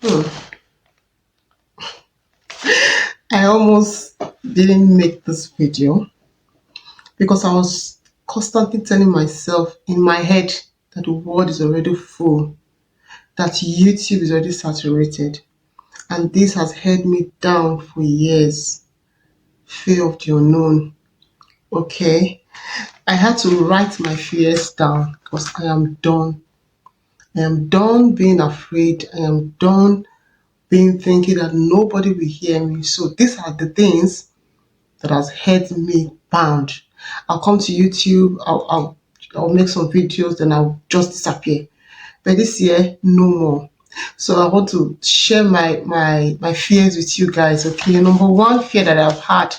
Hmm. I almost didn't make this video because I was constantly telling myself in my head that the world is already full, that YouTube is already saturated, and this has held me down for years. Fear of the unknown. Okay, I had to write my fears down because I am done. I am done being afraid. I am done being thinking that nobody will hear me. So these are the things that has held me bound. I'll come to YouTube, I'll make some videos, then I'll just disappear. But this year, no more. So I want to share my fears with you guys. Okay, number one fear that I've had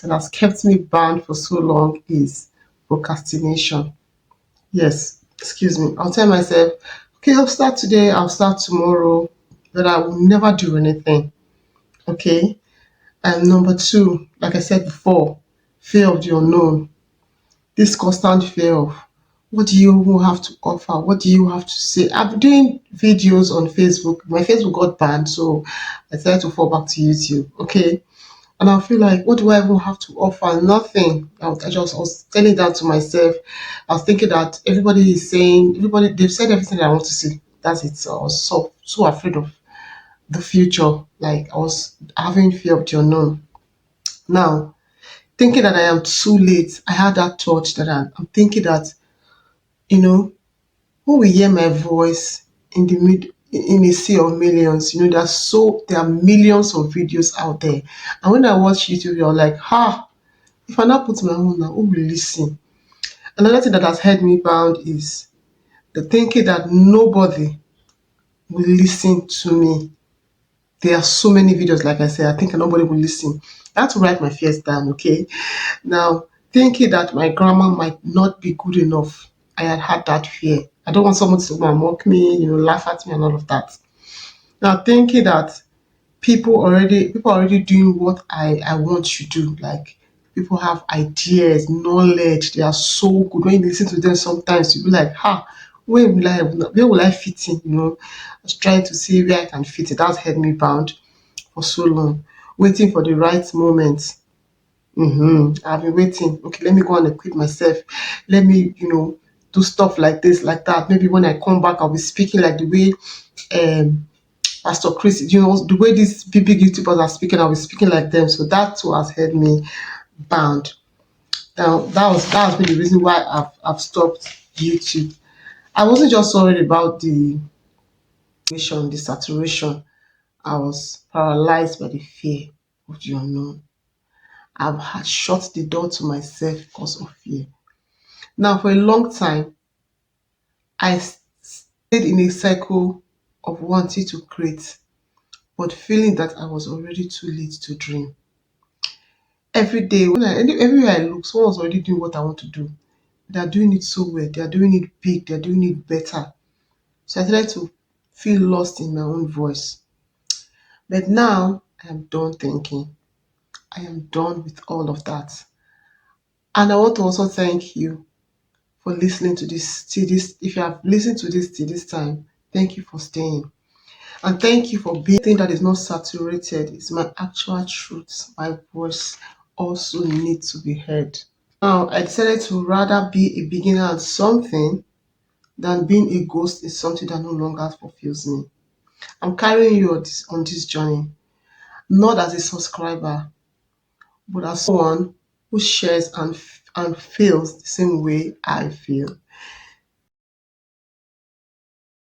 and has kept me bound for so long is procrastination. Yes, excuse me. I'll tell myself, okay, I'll start today, I'll start tomorrow, but I will never do anything. Okay. And number two, like I said before, fear of the unknown. This constant fear of what do you even have to offer? What do you have to say? I've been doing videos on Facebook. My Facebook got banned, so I decided to fall back to YouTube. Okay. And I feel like, what do I even have to offer? Nothing. I was telling that to myself. I was thinking that everybody is saying, everybody, they've said everything I want to see. That's it. So I was so afraid of the future. Like I was having fear of the unknown. Now, thinking that I am too late, I had that thought that I'm thinking that, you know, who will hear my voice in the in a sea of millions? You know, there are millions of videos out there. And when I watch YouTube, you're like, ha, if I not put my own now, who will listen? Another thing that has held me bound is the thinking that nobody will listen to me. There are so many videos, like I said, I think nobody will listen. I had to write my fears down, okay? Now, thinking that my grammar might not be good enough, I had that fear. I don't want someone to come and mock me, laugh at me and all of that. Now, thinking that people are already doing what I want to do. Like people have ideas, knowledge, they are so good. When you listen to them sometimes you be like, ha, where will I fit in? I was trying to see where I can fit it. That's held me bound for so long. Waiting for the right moment. I've been waiting. Okay, let me go and equip myself. Let me, do stuff like this, like that. Maybe when I come back, I'll be speaking like the way um Pastor Chris, the way these big YouTubers are speaking, I'll be speaking like them. So that's what has held me bound. Now that has been the reason why I've stopped YouTube. I wasn't just worried about the saturation. I was paralyzed by the fear of the unknown. I've had shut the door to myself because of fear. Now, for a long time, I stayed in a cycle of wanting to create, but feeling that I was already too late to dream. Every day, everywhere I look, someone's already doing what I want to do. They are doing it so well. They are doing it big. They are doing it better. So I started to feel lost in my own voice. But now I am done thinking. I am done with all of that. And I want to also thank you for listening to this till this. If you have listened to this till this time, thank you for staying. And thank you for being thing that is not saturated. It's my actual truth. My voice also needs to be heard. Now, I decided to rather be a beginner at something than being a ghost in something that no longer fulfills me. I'm carrying you on this journey, not as a subscriber, but as someone who shares and feels the same way I feel.